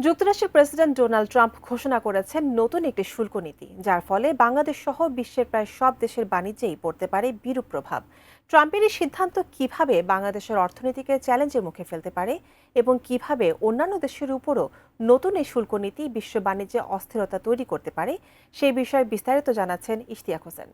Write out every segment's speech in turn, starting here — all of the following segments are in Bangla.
যুক্তরাষ্ট্রের প্রেসিডেন্ট ডোনাল্ড ট্রাম্প ঘোষণা করেছেন নতুন একটি শুল্ক নীতি, যার ফলে বাংলাদেশ সহ বিশ্বের প্রায় সব দেশের বাণিজ্যেই পড়তে পারে বিরূপ প্রভাব। ট্রাম্পের এই সিদ্ধান্ত কিভাবে বাংলাদেশের অর্থনীতিকে চ্যালেঞ্জের মুখে ফেলতে পারে এবং কিভাবে অন্যান্য দেশের উপরও নতুন এই শুল্ক নীতি বিশ্ব বাণিজ্যে অস্থিরতা তৈরি করতে পারে, সেই বিষয়ে বিস্তারিত জানাচ্ছেন ইশতিয়াক হোসেন।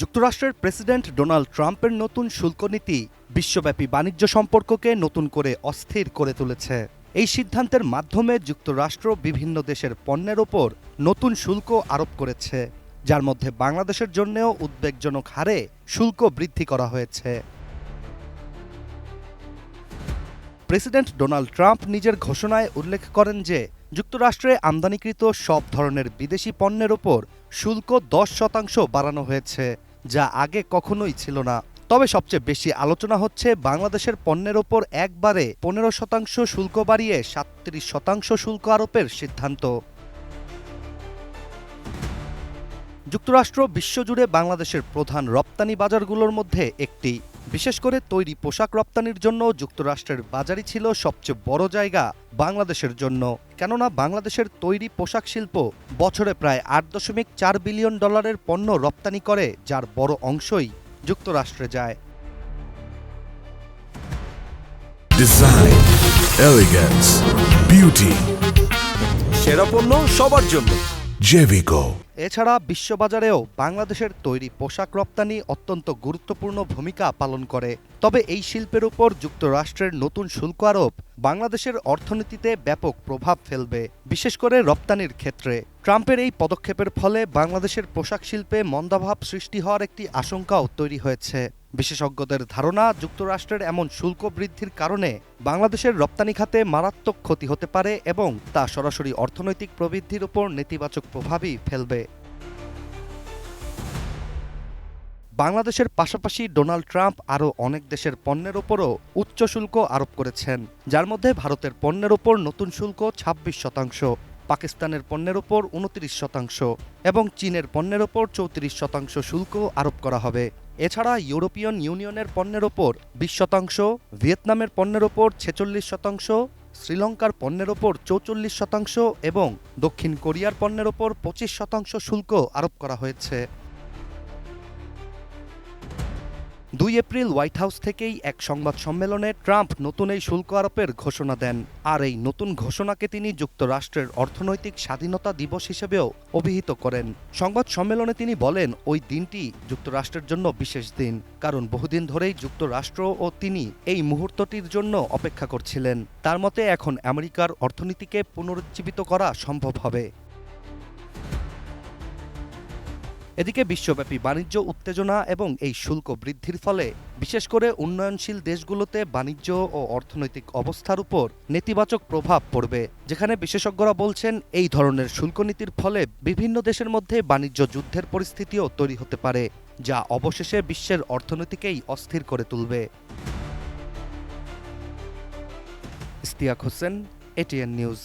যুক্তরাষ্ট্রের প্রেসিডেন্ট ডোনাল্ড ট্রাম্পের নতুন শুল্ক নীতি বিশ্বব্যাপী বাণিজ্য সম্পর্ককে নতুন করে অস্থির করে তুলেছে। এই সিদ্ধান্তের মাধ্যমে যুক্তরাষ্ট্র বিভিন্ন দেশের পণ্যের ওপর নতুন শুল্ক আরোপ করেছে, যার মধ্যে বাংলাদেশের জন্যও উদ্বেগজনক হারে শুল্ক বৃদ্ধি করা হয়েছে। প্রেসিডেন্ট ডোনাল্ড ট্রাম্প নিজের ঘোষণায় উল্লেখ করেন যে যুক্তরাষ্ট্রে আমদানিকৃত সব ধরনের বিদেশি পণ্যের ওপর শুল্ক 10% বাড়ানো হয়েছে, যা আগে কখনোই ছিল না। তবে সবচেয়ে বেশি আলোচনা হচ্ছে বাংলাদেশের পণ্যের ওপর একবারে 15% শুল্ক বাড়িয়ে 37% শুল্ক আরোপের সিদ্ধান্ত। যুক্তরাষ্ট্র বিশ্বজুড়ে বাংলাদেশের প্রধান রপ্তানি বাজারগুলোর মধ্যে একটি। বিশেষ করে তৈরি পোশাক রপ্তানির জন্য যুক্তরাষ্ট্রের বাজারই ছিল সবচেয়ে বড় জায়গা বাংলাদেশের জন্য, কেননা বাংলাদেশের তৈরি পোশাক শিল্প বছরে প্রায় $8.4 বিলিয়ন পণ্য রপ্তানি করে, যার বড় অংশই যুক্তরাষ্ট্রে যায়। ডিজাইন, এলিগেন্স, বিউটি, সেরা পণ্য সবার জন্য জেভিকো। এছাড়া বিশ্ববাজারেও বাংলাদেশের তৈরি পোশাক রপ্তানি অত্যন্ত গুরুত্বপূর্ণ ভূমিকা পালন করে। তবে এই শিল্পের উপর যুক্তরাষ্ট্রের নতুন শুল্ক আরোপ বাংলাদেশের অর্থনীতিতে ব্যাপক প্রভাব ফেলবে, বিশেষ করে রপ্তানির ক্ষেত্রে। ট্রাম্পের এই পদক্ষেপের ফলে বাংলাদেশের পোশাক শিল্পে মন্দাভাব সৃষ্টি হওয়ার একটি আশঙ্কাও তৈরি হয়েছে। বিশেষজ্ঞদের ধারণা, যুক্তরাষ্ট্রের এমন শুল্ক বৃদ্ধির কারণে বাংলাদেশের রপ্তানি খাতে মারাত্মক ক্ষতি হতে পারে এবং তা সরাসরি অর্থনৈতিক প্রবৃদ্ধির উপর নেতিবাচক প্রভাবই ফেলবে। বাংলাদেশের পাশাপাশি ডোনাল্ড ট্রাম্প আরও অনেক দেশের পণ্যের ওপরও উচ্চ শুল্ক আরোপ করেছেন, যার মধ্যে ভারতের পণ্যের ওপর নতুন শুল্ক 26%, পাকিস্তানের পণ্যের ওপর 29% এবং চীনের পণ্যের ওপর 34% শুল্ক আরোপ করা হবে। এছাড়া ইউরোপিয়ান ইউনিয়নের পণ্যের ওপর 20%, ভিয়েতনামের পণ্যের ওপর 46%, শ্রীলঙ্কার পণ্যের ওপর 44% এবং দক্ষিণ কোরিয়ার পণ্যের ওপর 25% শুল্ক আরোপ করা হয়েছে। 2 এপ্রিল হোয়াইট হাউস থেকেই এক সংবাদ সম্মেলনে ট্রাম্প নতুন এই শুল্ক আরোপের ঘোষণা দেন, আর এই নতুন ঘোষণাকে তিনি যুক্তরাষ্ট্রের অর্থনৈতিক স্বাধীনতা দিবস হিসেবেও অভিহিত করেন। সংবাদ সম্মেলনে তিনি বলেন, ওই দিনটি যুক্তরাষ্ট্রের জন্য বিশেষ দিন, কারণ বহুদিন ধরেই যুক্তরাষ্ট্র ও তিনি এই মুহূর্তটির জন্য অপেক্ষা করছিলেন। তার মতে এখন আমেরিকার অর্থনীতিকে পুনরুজ্জীবিত করা সম্ভব হবে। এদিকে বিশ্বব্যাপী বাণিজ্য উত্তেজনা এবং এই শুল্ক বৃদ্ধির ফলে বিশেষ করে উন্নয়নশীল দেশগুলোতে বাণিজ্য ও অর্থনৈতিক অবস্থার উপর নেতিবাচক প্রভাব পড়বে, যেখানে বিশেষজ্ঞরা বলছেন এই ধরনের শুল্ক নীতির ফলে বিভিন্ন দেশের মধ্যে বাণিজ্য যুদ্ধের পরিস্থিতিও তৈরি হতে পারে, যা অবশেষে বিশ্বের অর্থনীতিকেই অস্থির করে তুলবে। Ishtiaq Hossain, ATN news.